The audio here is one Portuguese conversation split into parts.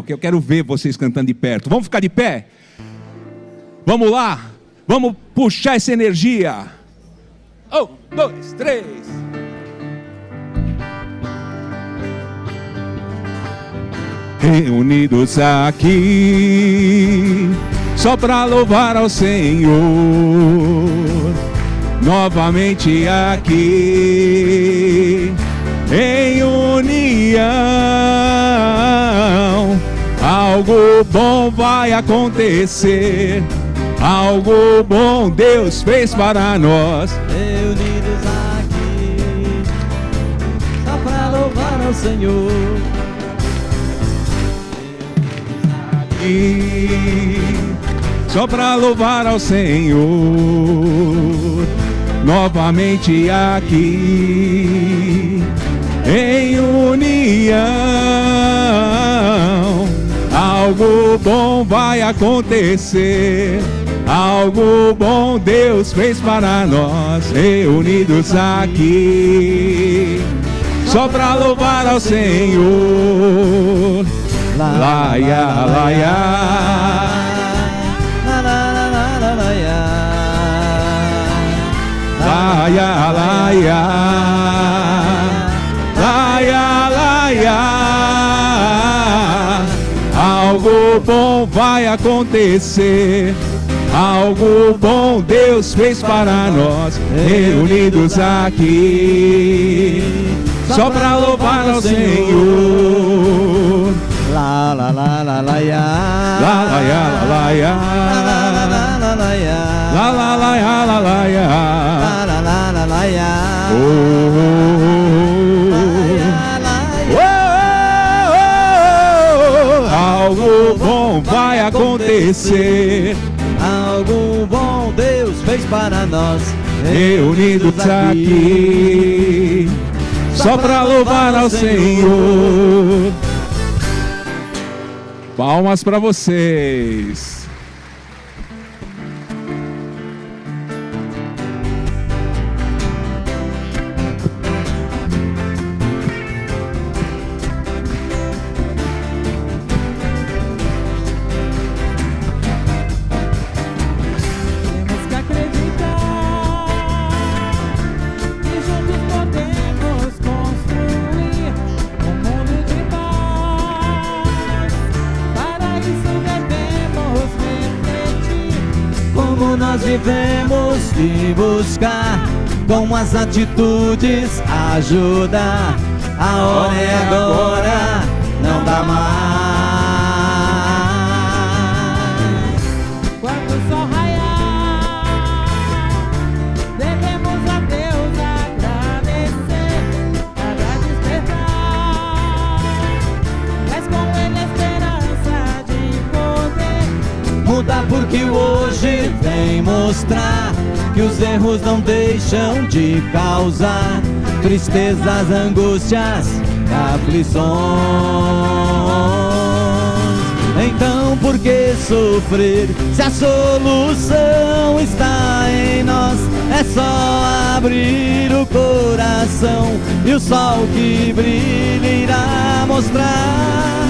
que eu quero ver vocês cantando de perto. Vamos ficar de pé? Vamos lá, vamos puxar essa energia. 1, 2, 3. Reunidos aqui, só para louvar ao Senhor, novamente aqui, em união, algo bom vai acontecer, algo bom Deus fez para nós. Reunidos aqui, só para louvar ao Senhor. Só para louvar ao Senhor, novamente aqui, em união, algo bom vai acontecer, algo bom Deus fez para nós, reunidos aqui, só para louvar ao Senhor. Laia, laia, laia, laia, laia, laia. Algo bom vai acontecer, algo bom Deus fez para nós, reunidos aqui, só para louvar ao Senhor. La la la la la ya, la la ya, la la ya, la la la ya, la la la ya, la la ya, la la la la ya. Algo bom vai acontecer, algo bom Deus fez para nós, reunidos aqui, só para louvar ao Senhor. Palmas para vocês. Nós vivemos e buscar, com as atitudes ajudar. A hora é agora, não dá mais. Quando o sol raiar, devemos a Deus agradecer cada despertar. Mas com ele a esperança de poder mudar, porque hoje vem mostrar que os erros não deixam de causar tristezas, angústias, aflições. Então por que sofrer se a solução está em nós? É só abrir o coração e o sol que brilha irá mostrar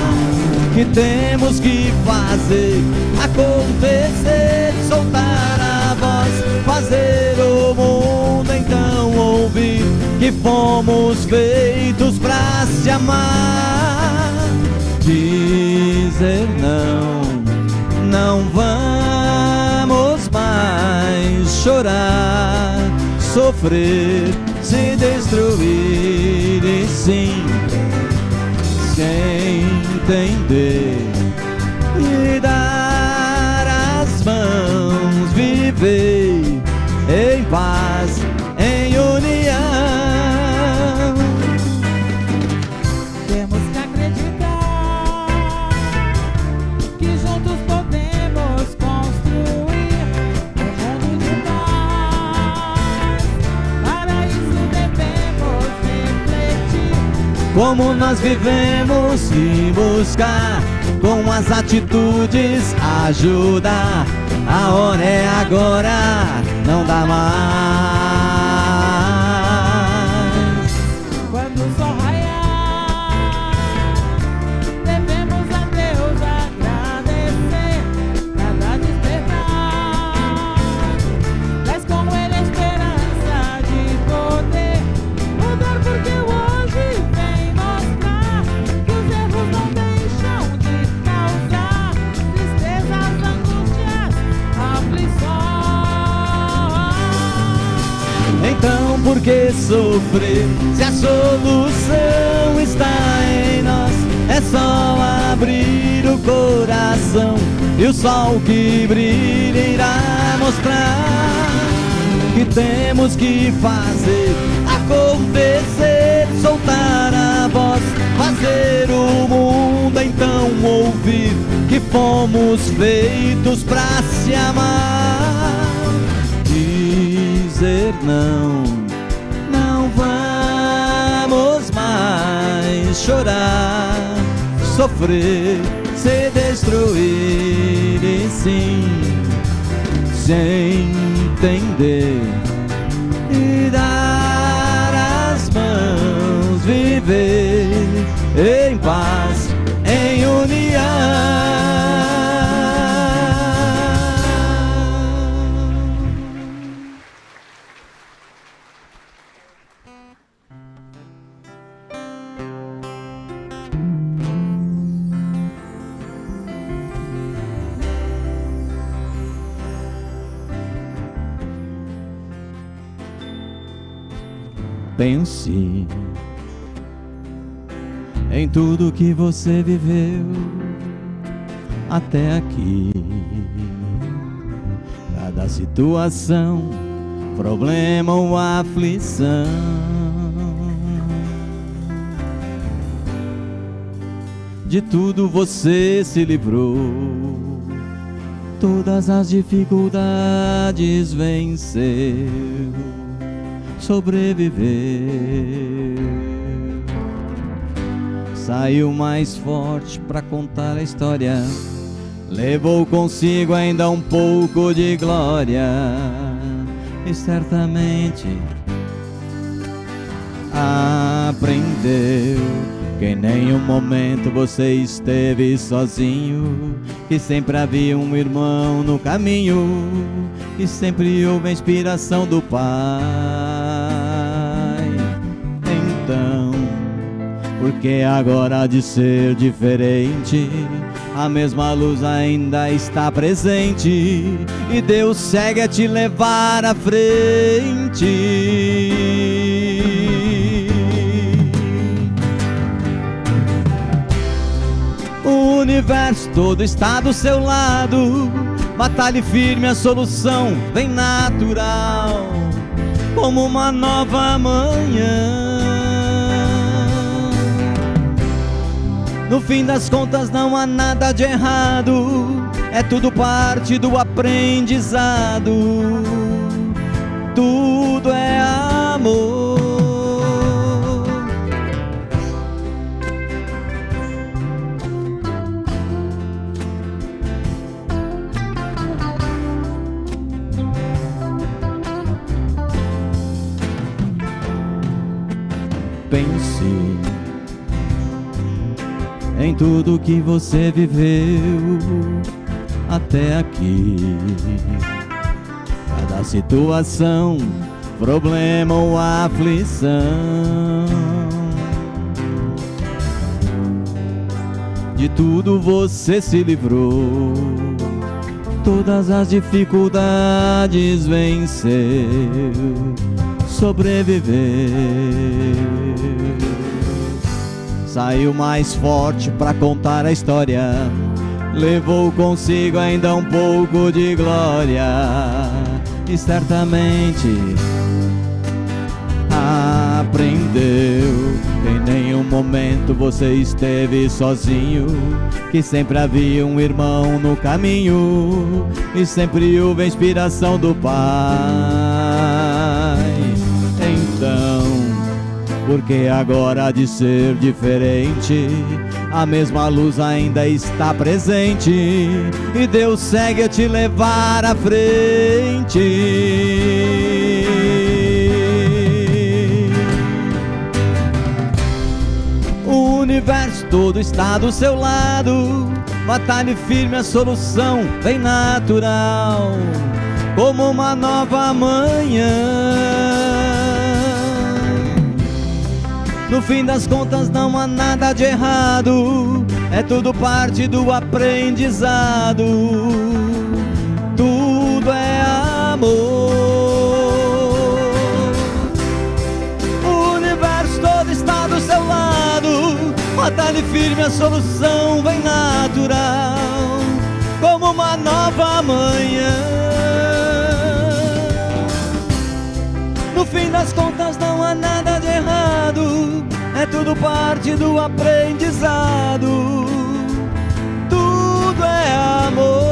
que temos que fazer acontecer, soltar a voz, fazer o mundo então ouvir que fomos feitos pra se amar. Dizer não, não vamos mais chorar, sofrer, se destruir e sim se entender e dar as mãos, viver em paz, em união. Temos que acreditar que juntos podemos construir um mundo de paz. Para isso devemos refletir como nós vivemos e buscar, com as atitudes ajudar. A hora é agora, não dá mais. quando o sol raiar. Devemos a Deus que sofrer? Se a solução está em nós, é só abrir o coração e o sol que brilha irá mostrar que temos que fazer acontecer, soltar a voz, fazer o mundo então ouvir que fomos feitos pra se amar. Dizer não, não vamos mais chorar, sofrer, se destruir e sim se entender e dar as mãos, viver em paz, em união. Pense em tudo que você viveu até aqui. Cada situação, problema ou aflição, de tudo você se livrou, todas as dificuldades venceu, sobreviveu, saiu mais forte pra contar a história, levou consigo ainda um pouco de glória e certamente aprendeu que em nenhum momento você esteve sozinho, que sempre havia um irmão no caminho e sempre houve a inspiração do Pai. Então, por que agora há de ser diferente? A mesma luz ainda está presente e Deus segue a te levar à frente. O universo todo está do seu lado, batalhe firme, a solução vem natural, como uma nova manhã. No fim das contas não há nada de errado, é tudo parte do aprendizado, tudo é amor. Pense em tudo que você viveu até aqui. Cada situação, problema ou aflição, de tudo você se livrou, todas as dificuldades venceu, sobreviveu, saiu mais forte pra contar a história, levou consigo ainda um pouco de glória e certamente aprendeu que em nenhum momento você esteve sozinho, que sempre havia um irmão no caminho e sempre houve a inspiração do Pai. Então, porque agora há de ser diferente, a mesma luz ainda está presente e Deus segue a te levar à frente. O universo todo está do seu lado, batalhe firme, a solução vem natural, como uma nova manhã. No fim das contas não há nada de errado, é tudo parte do aprendizado, tudo é amor. firme a solução vem natural, como uma nova manhã. No fim das contas não há nada de errado, é tudo parte do aprendizado. Tudo é amor.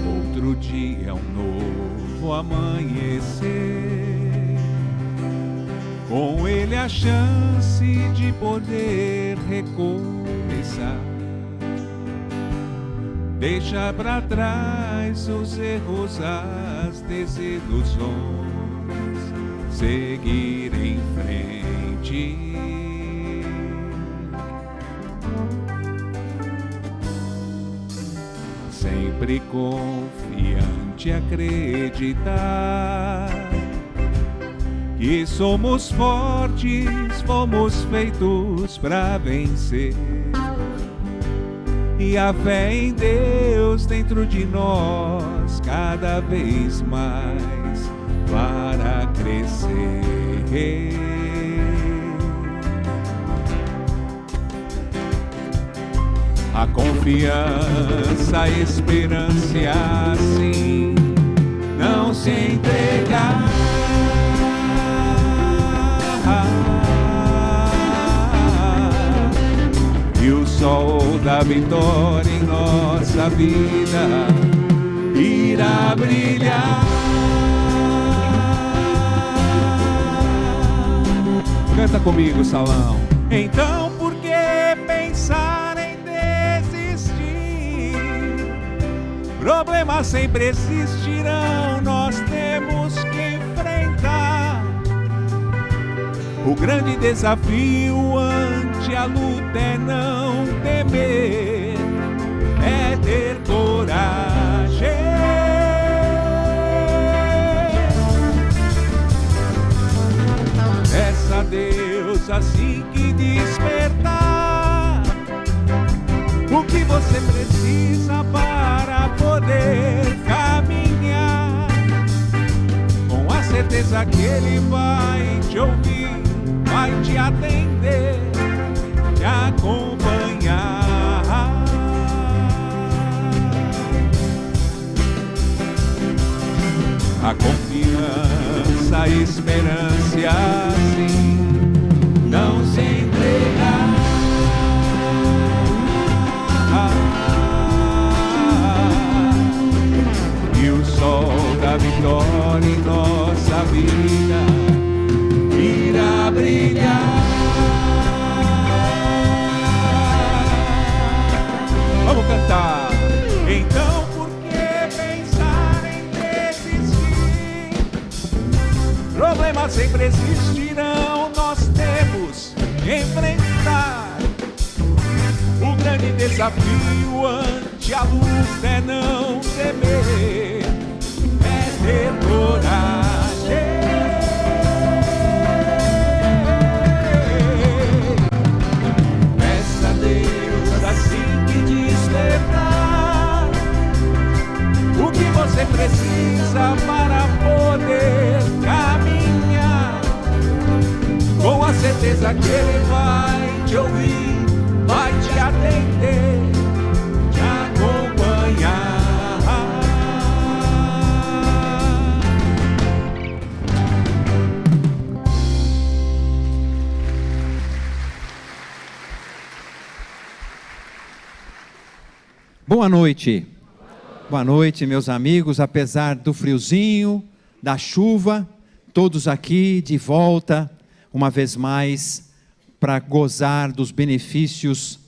Outro dia, um novo amanhecer, com ele a chance de poder recomeçar. Deixa pra trás os erros, as desilusões, seguir em frente. Sempre confiante, acreditar que somos fortes, fomos feitos para vencer. E a fé em Deus dentro de nós cada vez mais para crescer. A confiança, a esperança e assim não se entregar. E o sol da vitória em nossa vida irá brilhar. Canta comigo, salão. Então por que pensar em desistir? Problemas sempre existirão, nós temos que enfrentar. O grande desafio ante a luta é não temer, é ter coragem. Peça a Deus assim que despertar o que você precisa para poder caminhar, com a certeza que Ele vai te ouvir, vai te atender, te acompanhar. A confiança, a esperança e assim não se entregar. E o sol da vitória em nossa vida irá brilhar. Vamos cantar. Então por que pensar em desistir? Problemas sempre existirão, nós temos que enfrentar. O grande desafio ante a luta é não temer, é ter coragem. Peça a Deus assim que despertar o que você precisa para poder caminhar, com a certeza que Ele vai te ouvir, vai te atender, te acompanhar. Boa noite. Boa noite, meus amigos. Apesar do friozinho, da chuva, todos aqui de volta, uma vez mais, para gozar dos benefícios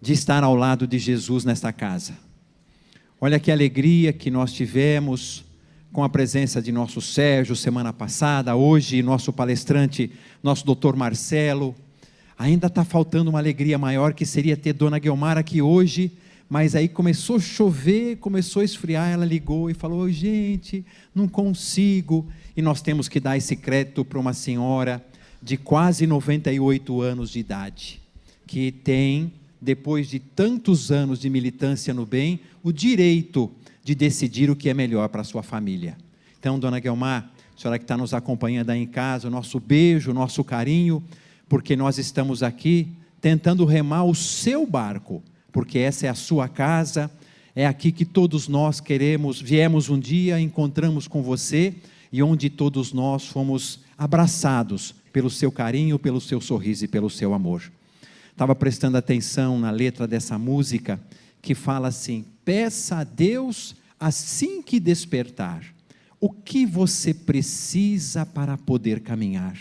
de estar ao lado de Jesus nesta casa. Olha que alegria que nós tivemos com a presença de nosso Sérgio semana passada, hoje nosso palestrante, nosso doutor Marcelo. Ainda está faltando uma alegria maior, que seria ter Dona Guilmar aqui hoje, mas aí começou a chover, começou a esfriar, ela ligou e falou: gente, não consigo. E nós temos que dar esse crédito para uma senhora de quase 98 anos de idade, que tem, depois de tantos anos de militância no bem, o direito de decidir o que é melhor para a sua família. Então, Dona Guilmar, a senhora que está nos acompanhando aí em casa, o nosso beijo, o nosso carinho, porque nós estamos aqui tentando remar o seu barco, porque essa é a sua casa, é aqui que todos nós viemos um dia, encontramos com você, e onde todos nós fomos abraçados pelo seu carinho, pelo seu sorriso e pelo seu amor. Estava prestando atenção na letra dessa música, que fala assim: peça a Deus assim que despertar, o que você precisa para poder caminhar.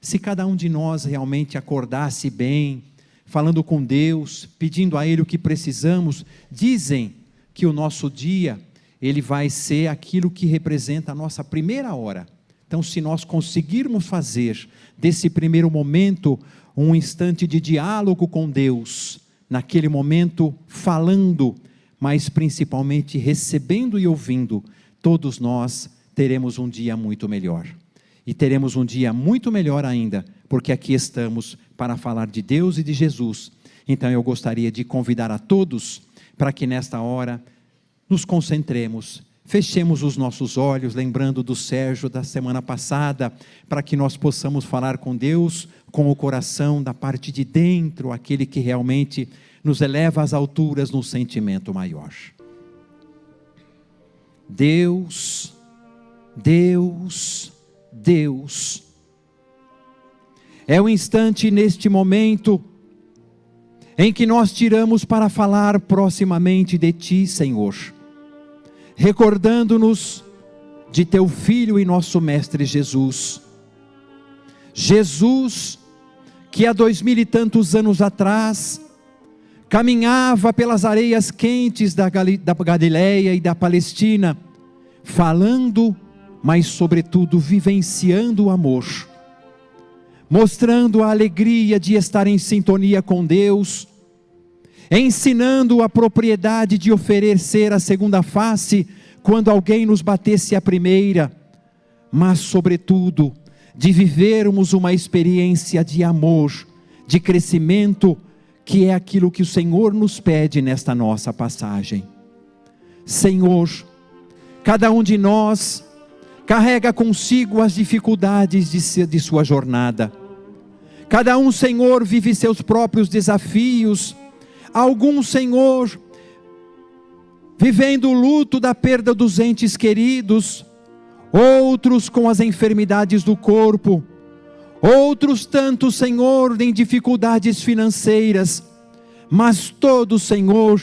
Se cada um de nós realmente acordasse bem, falando com Deus, pedindo a Ele o que precisamos, dizem que o nosso dia, ele vai ser aquilo que representa a nossa primeira hora. Então, se nós conseguirmos fazer desse primeiro momento um instante de diálogo com Deus, naquele momento falando, mas principalmente recebendo e ouvindo, todos nós teremos um dia muito melhor. E teremos um dia muito melhor ainda, porque aqui estamos para falar de Deus e de Jesus. Então eu gostaria de convidar a todos para que nesta hora nos concentremos, fechemos os nossos olhos, lembrando do Sérgio da semana passada, para que nós possamos falar com Deus, com o coração da parte de dentro, aquele que realmente nos eleva às alturas no sentimento maior. Deus, Deus, Deus. É o instante neste momento em que nós tiramos para falar proximamente de Ti, Senhor, recordando-nos de Teu Filho e nosso Mestre Jesus. Jesus, que há 2000 e tantos anos atrás, caminhava pelas areias quentes da Galileia e da Palestina, falando, mas sobretudo vivenciando o amor, mostrando a alegria de estar em sintonia com Deus, ensinando a propriedade de oferecer a segunda face, quando alguém nos batesse a primeira, mas sobretudo, de vivermos uma experiência de amor, de crescimento, que é aquilo que o Senhor nos pede nesta nossa passagem. Senhor, cada um de nós carrega consigo as dificuldades de sua jornada. Cada um, Senhor, vive seus próprios desafios. Alguns, Senhor, vivendo o luto da perda dos entes queridos, outros com as enfermidades do corpo, outros tantos, Senhor, em dificuldades financeiras, mas todos, Senhor,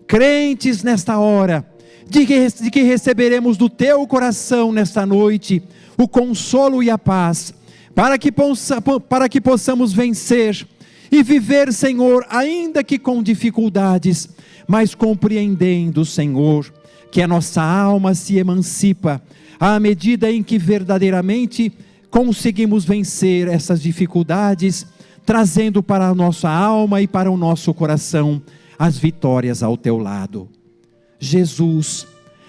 crentes nesta hora, de que receberemos do Teu coração nesta noite, o consolo e a paz, para que possamos vencer, e viver, Senhor, ainda que com dificuldades, mas compreendendo, Senhor, que a nossa alma se emancipa, à medida em que verdadeiramente conseguimos vencer essas dificuldades, trazendo para a nossa alma e para o nosso coração as vitórias ao Teu lado. Jesus,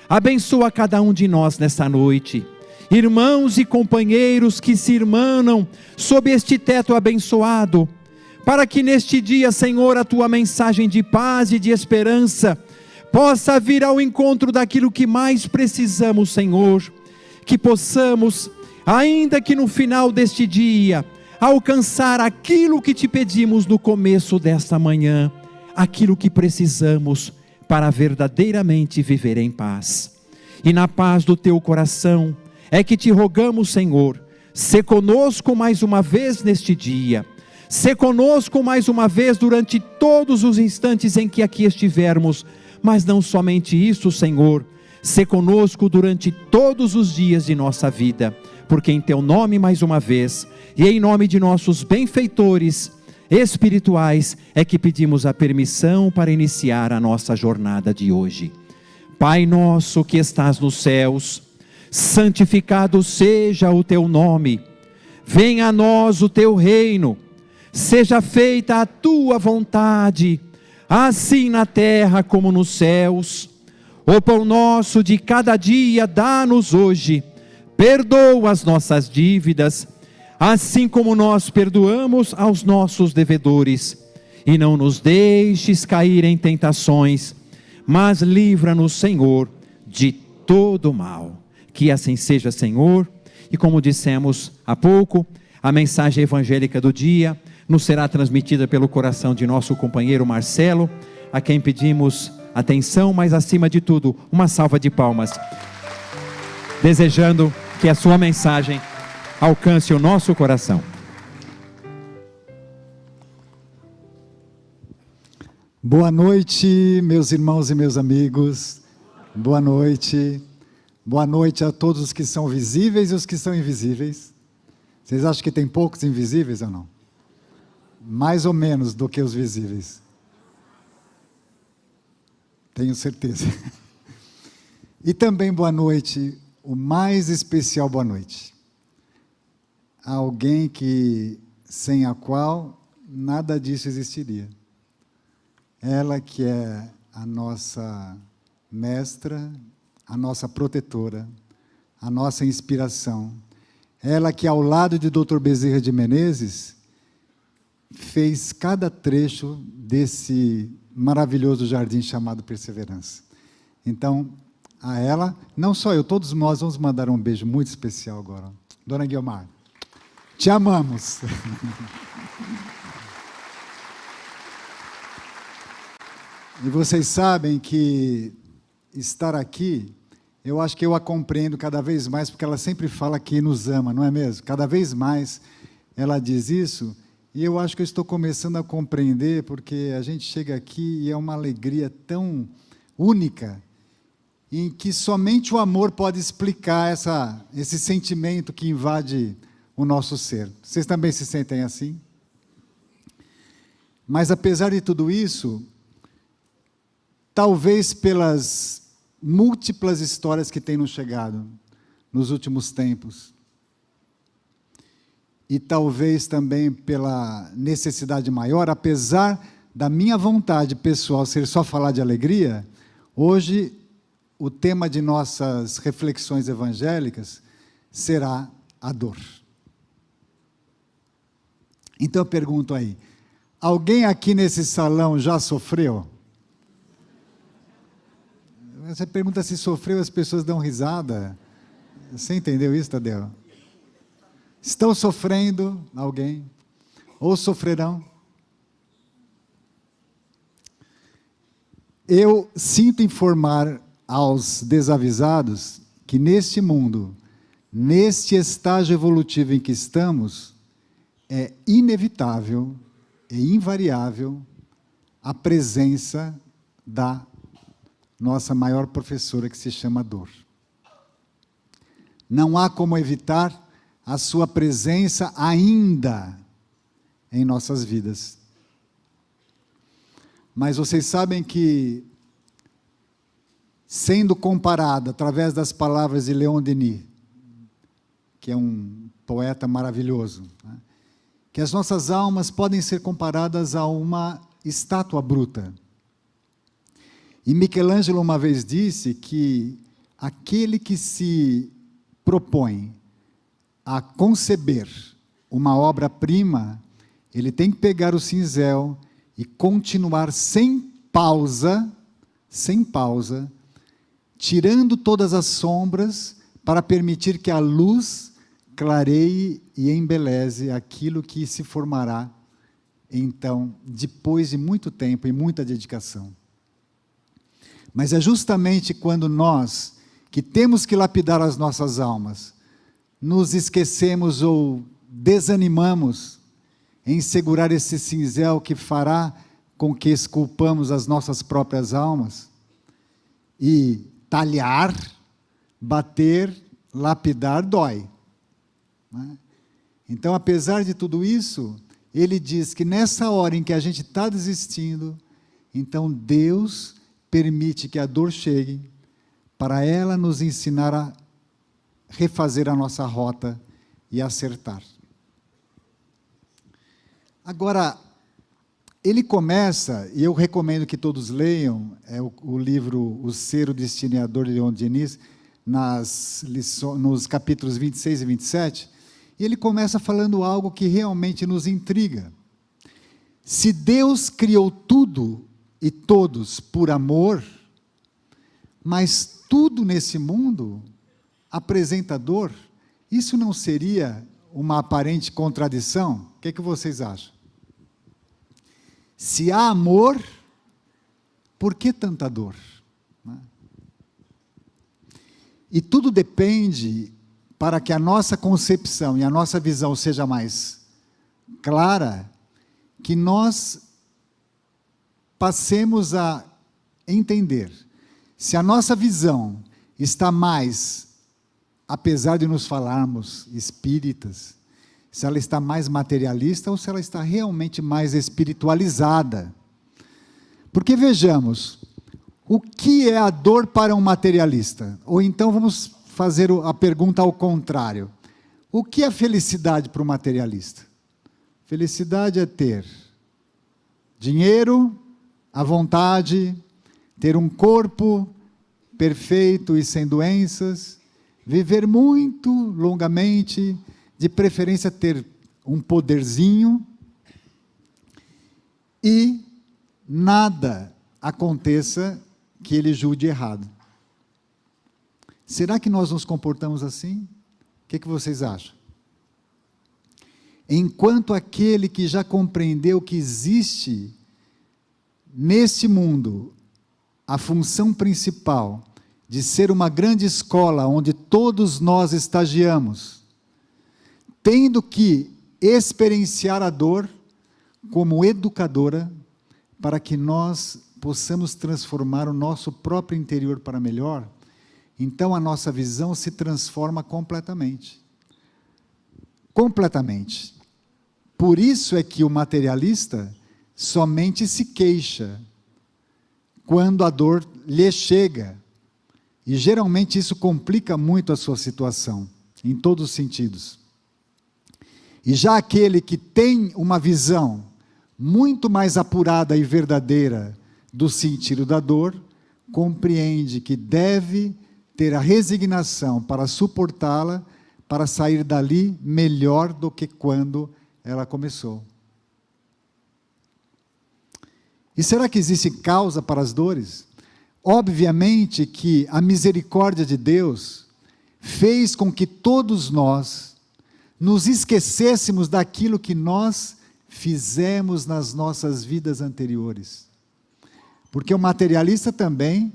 abençoa cada um de nós nesta noite, irmãos e companheiros que se irmanam sob este teto abençoado, para que neste dia, Senhor, a Tua mensagem de paz e de esperança possa vir ao encontro daquilo que mais precisamos, Senhor, que possamos, ainda que no final deste dia, alcançar aquilo que Te pedimos no começo desta manhã, aquilo que precisamos para verdadeiramente viver em paz. E na paz do Teu coração é que Te rogamos, Senhor, sê conosco mais uma vez neste dia, sê conosco mais uma vez durante todos os instantes em que aqui estivermos, mas não somente isso, Senhor, sê conosco durante todos os dias de nossa vida, porque em Teu nome mais uma vez, e em nome de nossos benfeitores espirituais, é que pedimos a permissão para iniciar a nossa jornada de hoje. Pai nosso que estás nos céus, santificado seja o teu nome. Venha a nós o teu reino. Seja feita a tua vontade, assim na terra como nos céus. O pão nosso de cada dia dá-nos hoje. Perdoa as nossas dívidas, assim como nós perdoamos aos nossos devedores. E não nos deixes cair em tentações, mas livra-nos, Senhor, de todo mal. Que assim seja, Senhor. E como dissemos há pouco, a mensagem evangélica do dia nos será transmitida pelo coração de nosso companheiro Marcelo, a quem pedimos atenção, mas acima de tudo, uma salva de palmas, desejando que a sua mensagem alcance o nosso coração. Boa noite, meus irmãos e meus amigos. Boa noite. Boa noite a todos os que são visíveis e os que são invisíveis. Vocês acham que tem poucos invisíveis ou não? Mais ou menos do que os visíveis. Tenho certeza. E também boa noite, o mais especial boa noite. A alguém sem a qual nada disso existiria. Ela que é a nossa mestra, a nossa protetora, a nossa inspiração. Ela que ao lado de Dr. Bezerra de Menezes fez cada trecho desse maravilhoso jardim chamado Perseverança. Então, a ela, não só eu, todos nós vamos mandar um beijo muito especial agora. Dona Guiomar, te amamos. E vocês sabem que estar aqui, eu acho que eu a compreendo cada vez mais, porque ela sempre fala que nos ama, não é mesmo? Cada vez mais ela diz isso, e eu acho que eu estou começando a compreender, porque a gente chega aqui e é uma alegria tão única, em que somente o amor pode explicar esse sentimento que invade o nosso ser. Vocês também se sentem assim? Mas apesar de tudo isso, talvez pelas múltiplas histórias que têm nos chegado nos últimos tempos, e talvez também pela necessidade maior, apesar da minha vontade pessoal ser só falar de alegria, hoje o tema de nossas reflexões evangélicas será a dor. Então eu pergunto aí, alguém aqui nesse salão já sofreu? Você pergunta se sofreu, as pessoas dão risada. Você entendeu isso, Tadeu? Estão sofrendo alguém? Ou sofrerão? Eu sinto informar aos desavisados que neste mundo, neste estágio evolutivo em que estamos, é inevitável e invariável a presença da nossa maior professora, que se chama dor. Não há como evitar a sua presença ainda em nossas vidas. Mas vocês sabem que, sendo comparada através das palavras de Leon Denis, que é um poeta maravilhoso, né, que as nossas almas podem ser comparadas a uma estátua bruta. E Michelangelo uma vez disse que aquele que se propõe a conceber uma obra-prima, ele tem que pegar o cinzel e continuar sem pausa, tirando todas as sombras para permitir que a luz clareie e embeleze aquilo que se formará, então, depois de muito tempo e muita dedicação. Mas é justamente quando nós, que temos que lapidar as nossas almas, nos esquecemos ou desanimamos em segurar esse cinzel que fará com que esculpamos as nossas próprias almas, e talhar, bater, lapidar dói, né? Então, apesar de tudo isso, ele diz que nessa hora em que a gente está desistindo, então Deus permite que a dor chegue para ela nos ensinar a refazer a nossa rota e acertar. Agora, ele começa, e eu recomendo que todos leiam, o livro O Ser o Destineador, de Leon Denis, nos capítulos 26 e 27, e ele começa falando algo que realmente nos intriga. Se Deus criou tudo e todos por amor, mas tudo nesse mundo apresenta dor, isso não seria uma aparente contradição? O que vocês acham? Se há amor, por que tanta dor? E tudo depende, para que a nossa concepção e a nossa visão seja mais clara, que nós passemos a entender. Se a nossa visão está mais, apesar de nos falarmos espíritas, se ela está mais materialista ou se ela está realmente mais espiritualizada. Porque vejamos, o que é a dor para um materialista? Ou então vamos fazer a pergunta ao contrário. O que é felicidade para o materialista? Felicidade é ter dinheiro, à vontade, ter um corpo perfeito e sem doenças, viver muito longamente, de preferência ter um poderzinho, e nada aconteça que ele julgue errado. Será que nós nos comportamos assim? O que vocês acham? Enquanto aquele que já compreendeu que existe neste mundo a função principal de ser uma grande escola onde todos nós estagiamos, tendo que experienciar a dor como educadora, para que nós possamos transformar o nosso próprio interior para melhor, então a nossa visão se transforma completamente. Completamente. Por isso é que o materialista somente se queixa quando a dor lhe chega. E geralmente isso complica muito a sua situação, em todos os sentidos. E já aquele que tem uma visão muito mais apurada e verdadeira do sentido da dor, compreende que deve ter a resignação para suportá-la, para sair dali melhor do que quando ela começou. E será que existe causa para as dores? Obviamente que a misericórdia de Deus fez com que todos nós nos esquecêssemos daquilo que nós fizemos nas nossas vidas anteriores. Porque o materialista também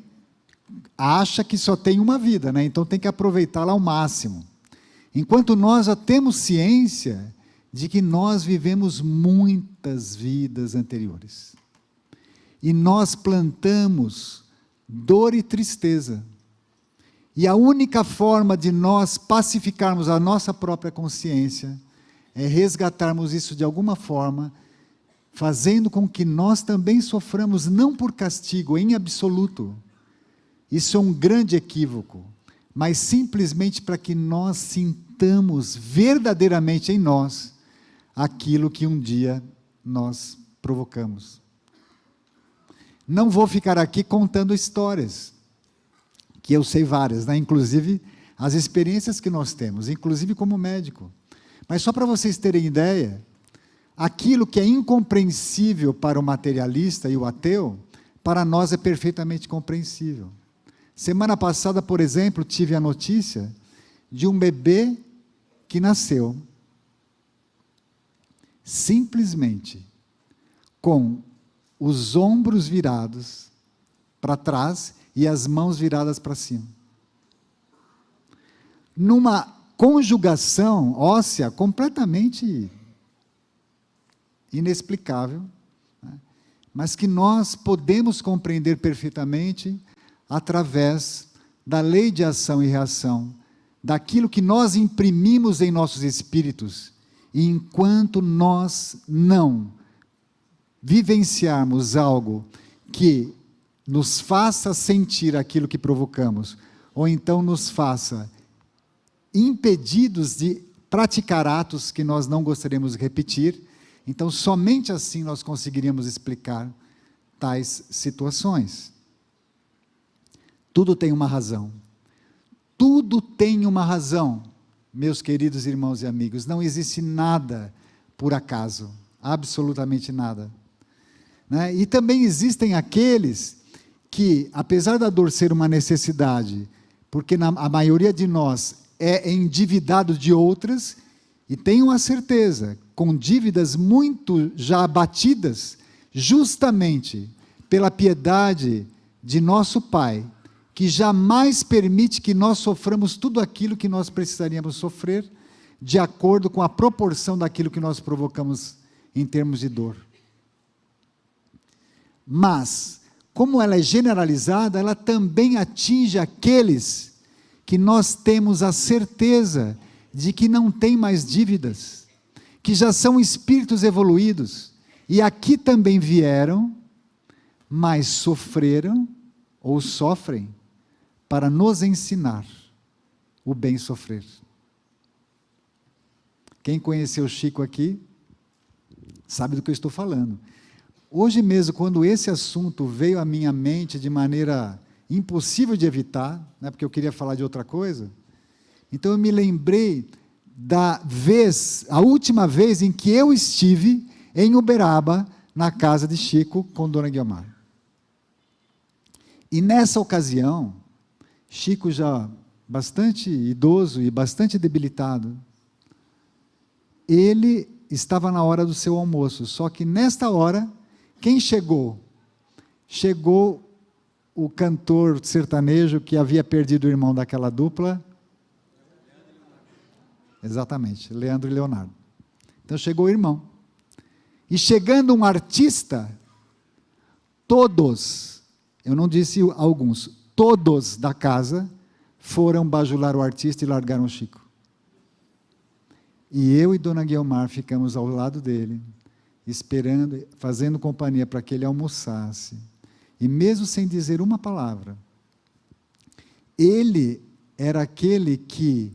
acha que só tem uma vida, né? Então tem que aproveitá-la ao máximo. Enquanto nós já temos ciência de que nós vivemos muitas vidas anteriores. E nós plantamos dor e tristeza. E a única forma de nós pacificarmos a nossa própria consciência é resgatarmos isso de alguma forma, fazendo com que nós também soframos, não por castigo, em absoluto. Isso é um grande equívoco, mas simplesmente para que nós sintamos verdadeiramente em nós aquilo que um dia nós provocamos. Não vou ficar aqui contando histórias, que eu sei várias, né? Inclusive as experiências que nós temos, inclusive como médico. Mas só para vocês terem ideia, aquilo que é incompreensível para o materialista e o ateu, para nós é perfeitamente compreensível. Semana passada, por exemplo, tive a notícia de um bebê que nasceu simplesmente com os ombros virados para trás e as mãos viradas para cima. Numa conjugação óssea completamente inexplicável, né? Mas que nós podemos compreender perfeitamente através da lei de ação e reação, daquilo que nós imprimimos em nossos espíritos, e enquanto nós não vivenciarmos algo que nos faça sentir aquilo que provocamos, ou então nos faça impedidos de praticar atos que nós não gostaríamos de repetir. Então, somente assim nós conseguiríamos explicar tais situações. Tudo tem uma razão. Tudo tem uma razão, meus queridos irmãos e amigos. Não existe nada por acaso, absolutamente nada. Né? E também existem aqueles que, apesar da dor ser uma necessidade, porque a maioria de nós é endividado de outras, e tenham a certeza, com dívidas muito já abatidas, justamente pela piedade de nosso Pai, que jamais permite que nós soframos tudo aquilo que nós precisaríamos sofrer, de acordo com a proporção daquilo que nós provocamos em termos de dor. Mas, como ela é generalizada, ela também atinge aqueles que nós temos a certeza de que não têm mais dívidas, que já são espíritos evoluídos, e aqui também vieram, mas sofreram ou sofrem para nos ensinar o bem sofrer. Quem conheceu Chico aqui, sabe do que eu estou falando. Hoje mesmo, quando esse assunto veio à minha mente de maneira impossível de evitar, né, porque eu queria falar de outra coisa, então eu me lembrei a última vez em que eu estive em Uberaba, na casa de Chico, com Dona Guiomar. E nessa ocasião, Chico já bastante idoso e bastante debilitado, ele estava na hora do seu almoço, só que nesta hora, quem chegou? Chegou o cantor sertanejo que havia perdido o irmão daquela dupla. Exatamente, Leandro e Leonardo. Então chegou o irmão. E chegando um artista, todos, eu não disse alguns, todos da casa foram bajular o artista e largaram o Chico. E eu e Dona Guiomar ficamos ao lado dele, esperando, fazendo companhia para que ele almoçasse. E mesmo sem dizer uma palavra, ele era aquele que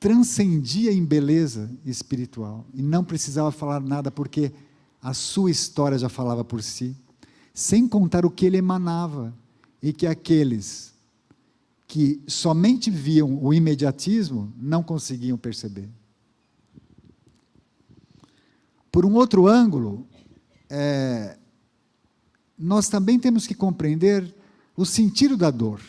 transcendia em beleza espiritual, e não precisava falar nada, porque a sua história já falava por si, sem contar o que ele emanava, e que aqueles que somente viam o imediatismo, não conseguiam perceber. Por um outro ângulo, nós também temos que compreender o sentido da dor,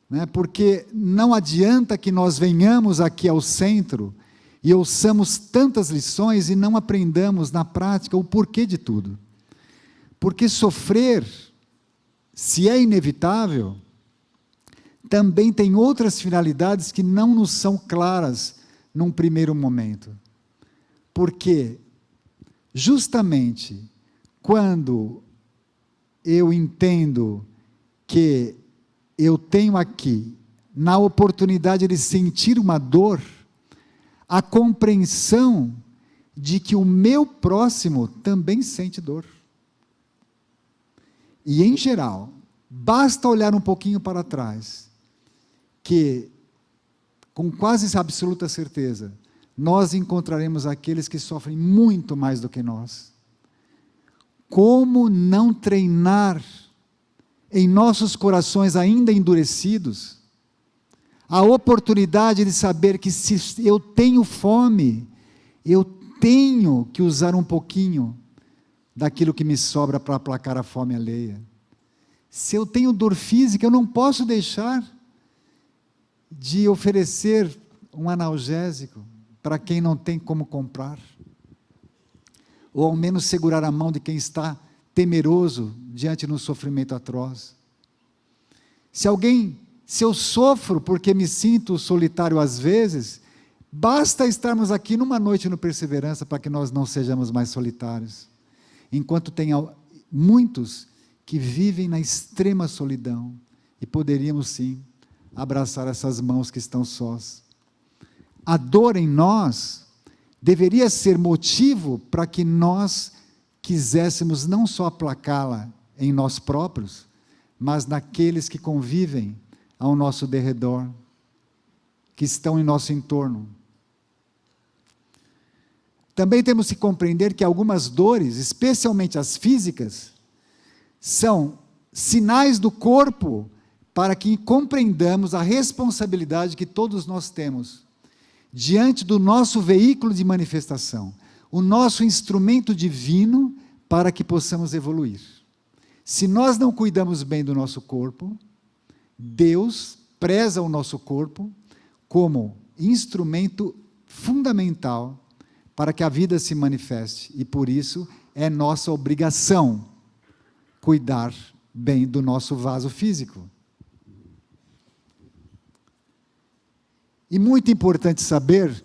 né? Porque não adianta que nós venhamos aqui ao centro e ouçamos tantas lições e não aprendamos na prática o porquê de tudo. Porque sofrer, se é inevitável, também tem outras finalidades que não nos são claras num primeiro momento. Porque justamente quando eu entendo que eu tenho aqui, na oportunidade de sentir uma dor, a compreensão de que o meu próximo também sente dor. E, em geral, basta olhar um pouquinho para trás, que, com quase absoluta certeza, nós encontraremos aqueles que sofrem muito mais do que nós. Como não treinar em nossos corações ainda endurecidos a oportunidade de saber que se eu tenho fome, eu tenho que usar um pouquinho daquilo que me sobra para aplacar a fome alheia. Se eu tenho dor física, eu não posso deixar de oferecer um analgésico para quem não tem como comprar, ou ao menos segurar a mão de quem está temeroso diante de um sofrimento atroz. Se eu sofro porque me sinto solitário às vezes, basta estarmos aqui numa noite no Perseverança para que nós não sejamos mais solitários, enquanto tem muitos que vivem na extrema solidão, e poderíamos sim abraçar essas mãos que estão sós. A dor em nós deveria ser motivo para que nós quiséssemos não só aplacá-la em nós próprios, mas naqueles que convivem ao nosso derredor, que estão em nosso entorno. Também temos que compreender que algumas dores, especialmente as físicas, são sinais do corpo para que compreendamos a responsabilidade que todos nós temos diante do nosso veículo de manifestação, o nosso instrumento divino para que possamos evoluir. Se nós não cuidamos bem do nosso corpo, Deus preza o nosso corpo como instrumento fundamental para que a vida se manifeste, e por isso é nossa obrigação cuidar bem do nosso vaso físico. E muito importante saber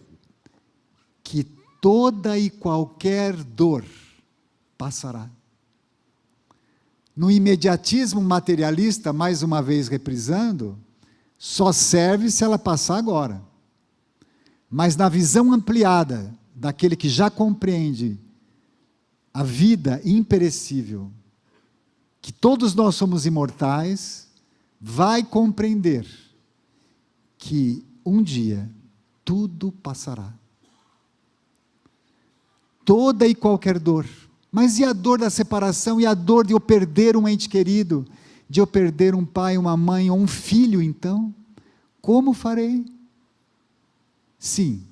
que toda e qualquer dor passará. No imediatismo materialista, mais uma vez reprisando, só serve se ela passar agora. Mas na visão ampliada daquele que já compreende a vida imperecível, que todos nós somos imortais, vai compreender que um dia tudo passará. Toda e qualquer dor. Mas e a dor da separação? E a dor de eu perder um ente querido? De eu perder um pai, uma mãe ou um filho, então? Como farei? Sim,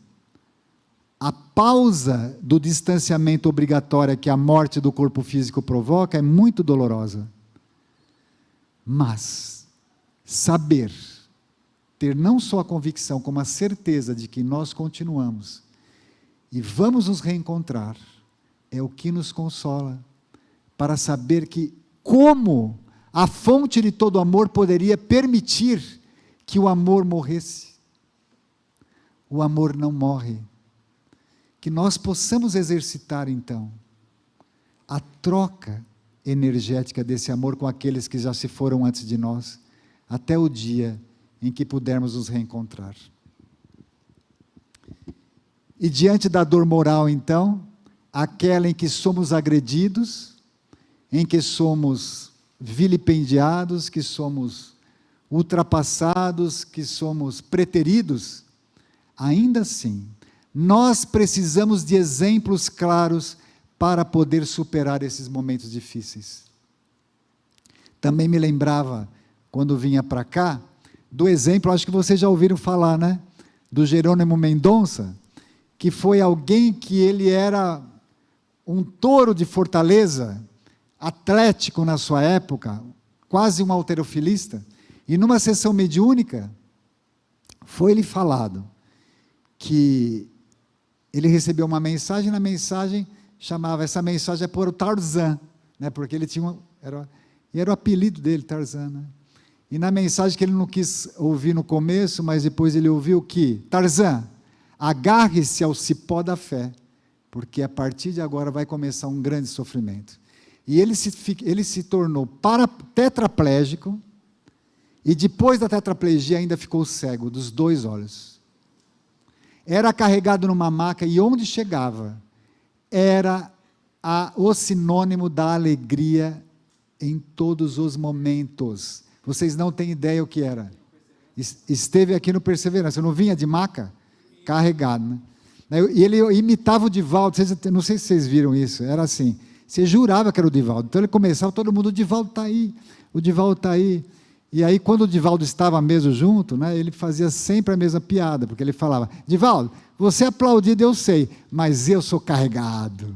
a pausa do distanciamento obrigatório que a morte do corpo físico provoca é muito dolorosa. Mas saber, ter não só a convicção, como a certeza de que nós continuamos e vamos nos reencontrar, é o que nos consola, para saber que como a fonte de todo amor poderia permitir que o amor morresse. O amor não morre. Que nós possamos exercitar, então, a troca energética desse amor com aqueles que já se foram antes de nós, até o dia em que pudermos nos reencontrar. E diante da dor moral, então, aquela em que somos agredidos, em que somos vilipendiados, que somos ultrapassados, que somos preteridos, ainda assim, nós precisamos de exemplos claros para poder superar esses momentos difíceis. Também me lembrava, quando vinha para cá, do exemplo, acho que vocês já ouviram falar, né? Do Jerônimo Mendonça, que foi alguém que ele era um touro de fortaleza, atlético na sua época, quase um halterofilista, e numa sessão mediúnica, foi-lhe falado que ele recebeu uma mensagem, na mensagem chamava, essa mensagem é por o Tarzan, né, porque ele tinha, era o apelido dele, Tarzan, né? E na mensagem que ele não quis ouvir no começo, mas depois ele ouviu que, Tarzan, agarre-se ao cipó da fé, porque a partir de agora vai começar um grande sofrimento. E ele se tornou tetraplégico, e depois da tetraplegia ainda ficou cego dos 2 olhos. Era carregado numa maca, e onde chegava, era o sinônimo da alegria em todos os momentos. Vocês não têm ideia o que era. Esteve aqui no Perseverança, eu não vinha de maca? Carregado, né? E ele imitava o Divaldo, não sei se vocês viram isso, era assim, você jurava que era o Divaldo, então ele começava, todo mundo, o Divaldo está aí, o Divaldo está aí. E aí, quando o Divaldo estava mesmo junto, né, ele fazia sempre a mesma piada, porque ele falava, Divaldo, você é aplaudido, eu sei, mas eu sou carregado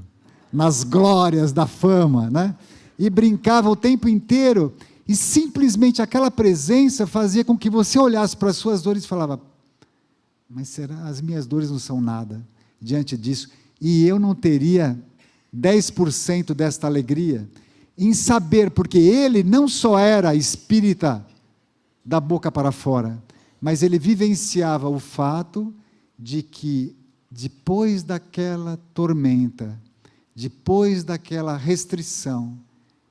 nas glórias da fama, né? E brincava o tempo inteiro, e simplesmente aquela presença fazia com que você olhasse para as suas dores e falava, mas será, as minhas dores não são nada diante disso, e eu não teria 10% desta alegria, em saber, porque ele não só era espírita da boca para fora, mas ele vivenciava o fato de que depois daquela tormenta, depois daquela restrição,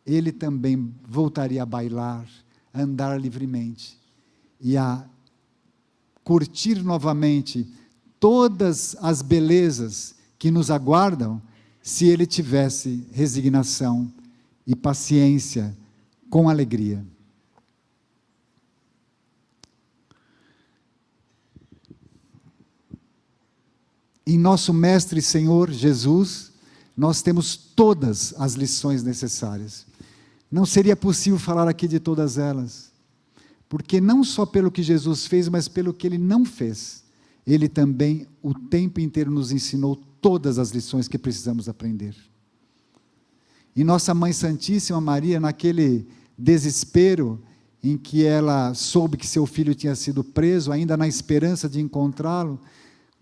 ele também voltaria a bailar, a andar livremente, e a curtir novamente todas as belezas que nos aguardam, se ele tivesse resignação e paciência com alegria. Em nosso Mestre e Senhor Jesus, nós temos todas as lições necessárias. Não seria possível falar aqui de todas elas, porque não só pelo que Jesus fez, mas pelo que Ele não fez, Ele também o tempo inteiro nos ensinou todas as lições que precisamos aprender. E nossa Mãe Santíssima Maria, naquele desespero em que ela soube que seu filho tinha sido preso, ainda na esperança de encontrá-lo,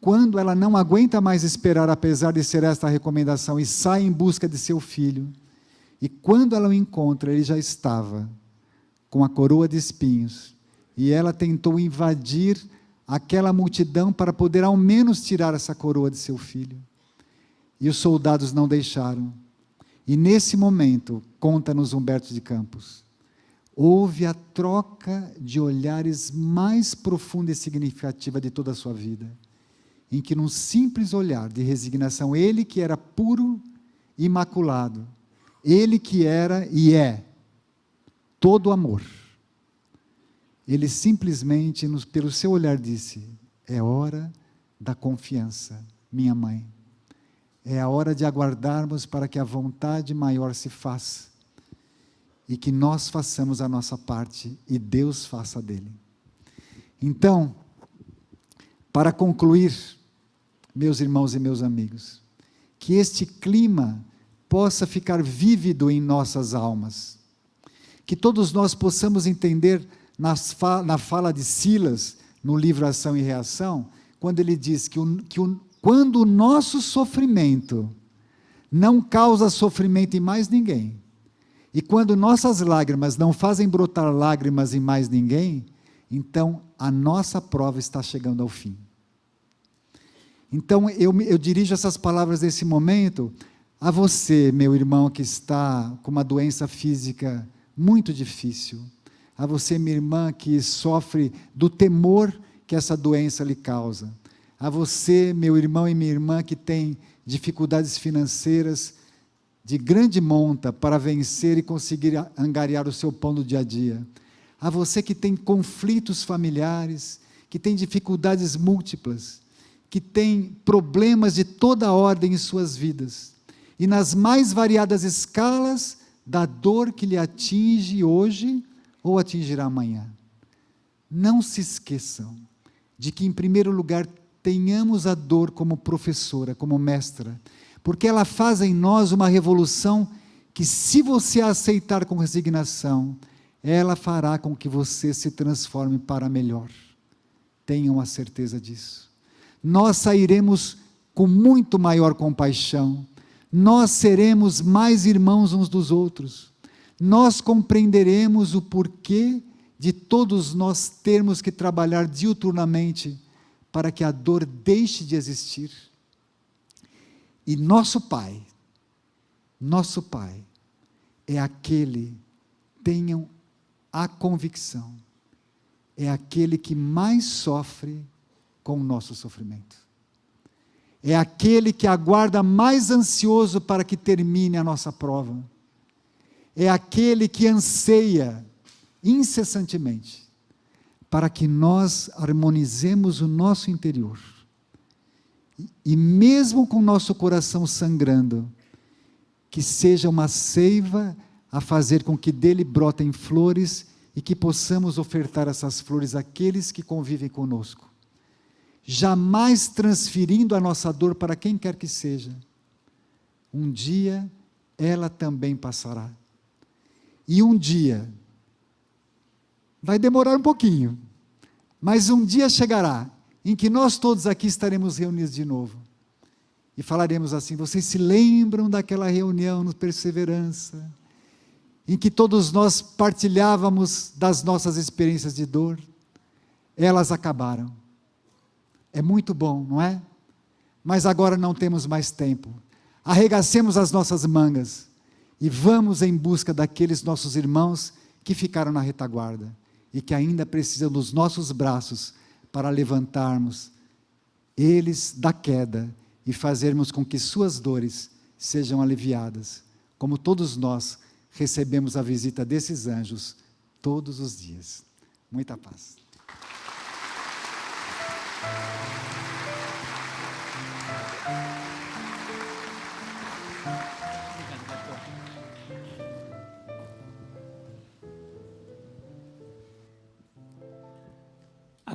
quando ela não aguenta mais esperar, apesar de ser esta a recomendação, e sai em busca de seu filho, e quando ela o encontra, ele já estava com a coroa de espinhos, e ela tentou invadir aquela multidão para poder ao menos tirar essa coroa de seu filho. E os soldados não deixaram. E nesse momento, conta-nos Humberto de Campos, houve a troca de olhares mais profunda e significativa de toda a sua vida, em que num simples olhar de resignação, ele que era puro, imaculado, ele que era e é todo amor, ele simplesmente, pelo seu olhar, disse: é hora da confiança, minha mãe. É a hora de aguardarmos para que a vontade maior se faça, e que nós façamos a nossa parte, e Deus faça a dele. Então, para concluir, meus irmãos e meus amigos, que este clima possa ficar vívido em nossas almas, que todos nós possamos entender na fala de Silas, no livro Ação e Reação, quando ele diz quando o nosso sofrimento não causa sofrimento em mais ninguém, e quando nossas lágrimas não fazem brotar lágrimas em mais ninguém, então a nossa prova está chegando ao fim. Então eu dirijo essas palavras nesse momento a você, meu irmão, que está com uma doença física muito difícil, a você, minha irmã, que sofre do temor que essa doença lhe causa, a você, meu irmão e minha irmã, que tem dificuldades financeiras de grande monta para vencer e conseguir angariar o seu pão do dia a dia, a você que tem conflitos familiares, que tem dificuldades múltiplas, que tem problemas de toda ordem em suas vidas, e nas mais variadas escalas da dor que lhe atinge hoje ou atingirá amanhã. Não se esqueçam de que, em primeiro lugar, tenhamos a dor como professora, como mestra, porque ela faz em nós uma revolução que, se você a aceitar com resignação, ela fará com que você se transforme para melhor. Tenham a certeza disso. Nós sairemos com muito maior compaixão, nós seremos mais irmãos uns dos outros, nós compreenderemos o porquê de todos nós termos que trabalhar diuturnamente para que a dor deixe de existir. E nosso Pai é aquele, tenham a convicção, é aquele que mais sofre com o nosso sofrimento. É aquele que aguarda mais ansioso para que termine a nossa prova. É aquele que anseia incessantemente para que nós harmonizemos o nosso interior. E mesmo com o nosso coração sangrando, que seja uma seiva a fazer com que dele brotem flores e que possamos ofertar essas flores àqueles que convivem conosco. Jamais transferindo a nossa dor para quem quer que seja. Um dia ela também passará. E um dia, vai demorar um pouquinho, mas um dia chegará em que nós todos aqui estaremos reunidos de novo. E falaremos assim: vocês se lembram daquela reunião no Perseverança, em que todos nós partilhávamos das nossas experiências de dor? Elas acabaram. É muito bom, não é? Mas agora não temos mais tempo. Arregacemos as nossas mangas e vamos em busca daqueles nossos irmãos que ficaram na retaguarda e que ainda precisam dos nossos braços para levantarmos eles da queda e fazermos com que suas dores sejam aliviadas, como todos nós recebemos a visita desses anjos todos os dias. Muita paz.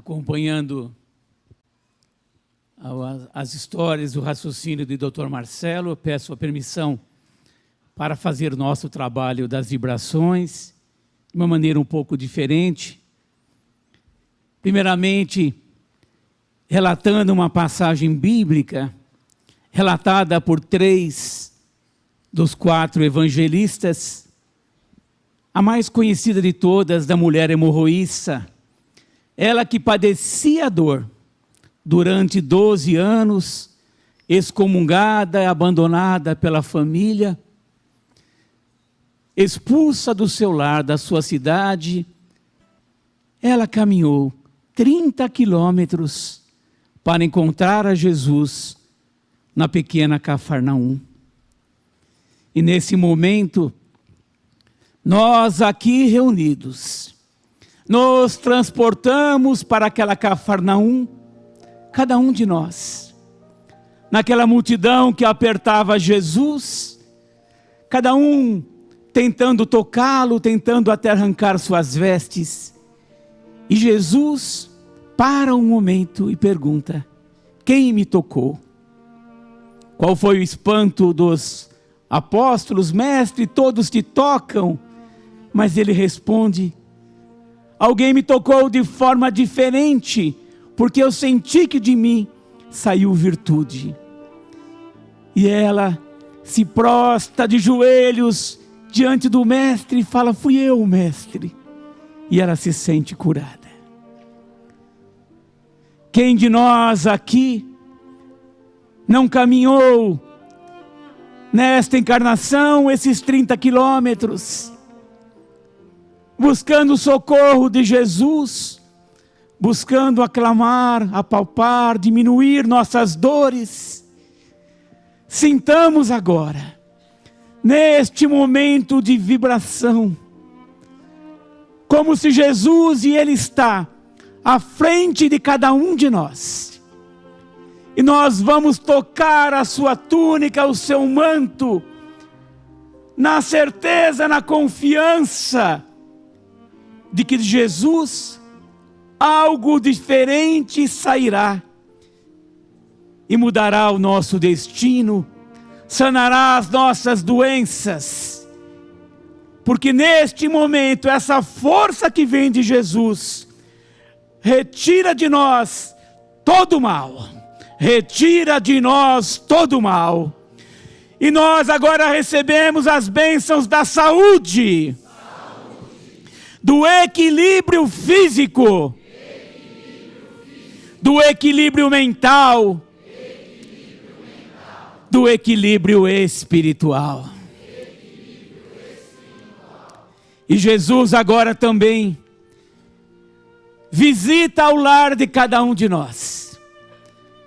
acompanhando as histórias, o raciocínio do Dr. Marcelo, eu peço a permissão para fazer o nosso trabalho das vibrações de uma maneira um pouco diferente. Primeiramente, relatando uma passagem bíblica, relatada por 3 dos 4 evangelistas, a mais conhecida de todas, da mulher hemorroíça, ela que padecia dor durante 12 anos, excomungada, abandonada pela família, expulsa do seu lar, da sua cidade, ela caminhou 30 quilômetros para encontrar a Jesus na pequena Cafarnaum. E nesse momento, nós aqui reunidos, nos transportamos para aquela Cafarnaum, cada um de nós, naquela multidão que apertava Jesus, cada um tentando tocá-lo, tentando até arrancar suas vestes. E Jesus para um momento e pergunta: quem me tocou? Qual foi o espanto dos apóstolos? Mestre, todos te tocam. Mas ele responde: alguém me tocou de forma diferente, porque eu senti que de mim saiu virtude. E ela se prostra de joelhos diante do mestre e fala: fui eu, mestre. E ela se sente curada. Quem de nós aqui não caminhou nesta encarnação esses 30 quilômetros, buscando o socorro de Jesus, buscando aclamar, apalpar, diminuir nossas dores? Sintamos agora, neste momento de vibração, como se Jesus, e Ele está à frente de cada um de nós. E nós vamos tocar a sua túnica, o seu manto, na certeza, na confiança de que de Jesus algo diferente sairá e mudará o nosso destino, sanará as nossas doenças, porque neste momento essa força que vem de Jesus retira de nós todo o mal, retira de nós todo o mal, e nós agora recebemos as bênçãos da saúde, do equilíbrio físico, do equilíbrio mental, do equilíbrio espiritual. E Jesus agora também visita o lar de cada um de nós,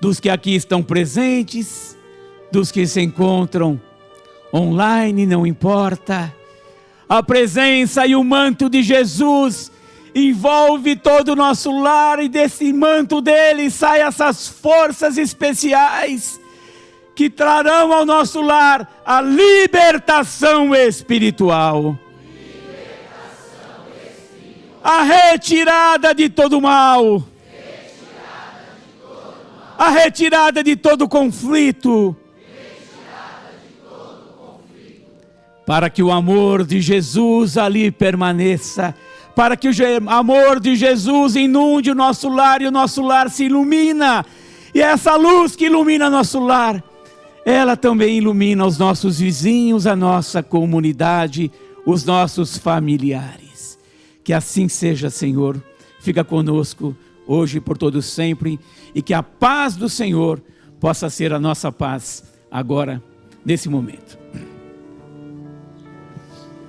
dos que aqui estão presentes, dos que se encontram online, não importa. A presença e o manto de Jesus envolve todo o nosso lar, e desse manto dele saem essas forças especiais que trarão ao nosso lar a libertação espiritual. A retirada de todo mal, a retirada de todo conflito, para que o amor de Jesus ali permaneça, para que o amor de Jesus inunde o nosso lar, e o nosso lar se ilumina, e essa luz que ilumina nosso lar, ela também ilumina os nossos vizinhos, a nossa comunidade, os nossos familiares. Que assim seja, Senhor. Fica conosco hoje e por todo sempre, e que a paz do Senhor possa ser a nossa paz agora, nesse momento.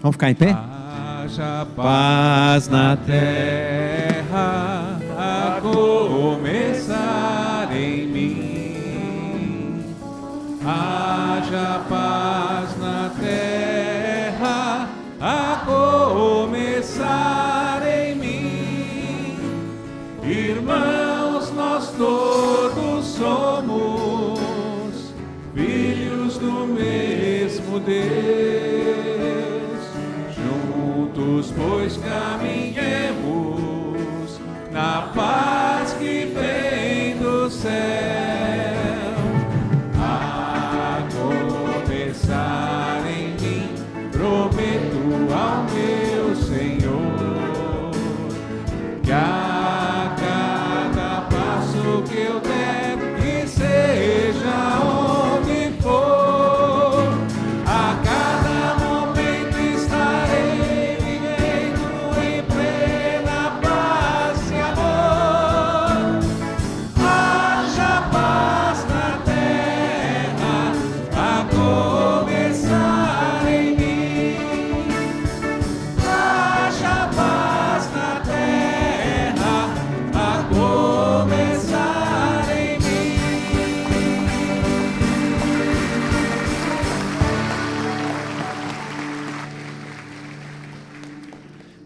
Vamos ficar em pé? Haja Paz na terra a começar em mim. Haja paz na terra a começar em mim. Irmãos, nós todos somos filhos do mesmo Deus. Juntos, pois, caminhemos na paz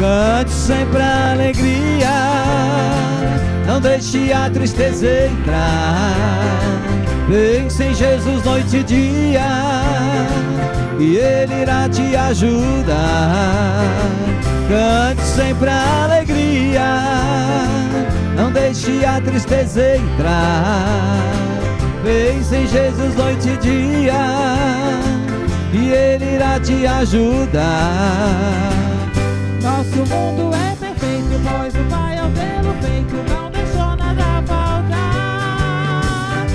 Cante sempre a alegria, não deixe a tristeza entrar. Pense em Jesus noite e dia, e Ele irá te ajudar. Cante sempre a alegria, não deixe a tristeza entrar. Pense em Jesus noite e dia, e Ele irá te ajudar. Nosso mundo é perfeito, pois o Pai ao tê-lo feito não deixou nada faltar.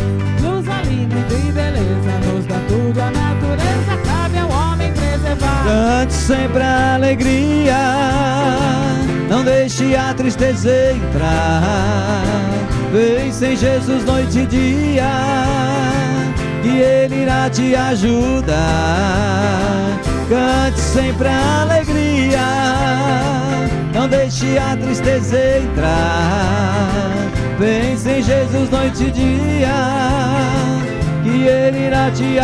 Luz, alimento e beleza, nos dá tudo a natureza, cabe ao homem preservar. Cante sempre a alegria, não deixe a tristeza entrar. Pense em Jesus noite e dia, e Ele irá te ajudar. Cante sempre a alegria, não deixe a tristeza entrar. Pense em Jesus noite e dia, que Ele irá te ajudar.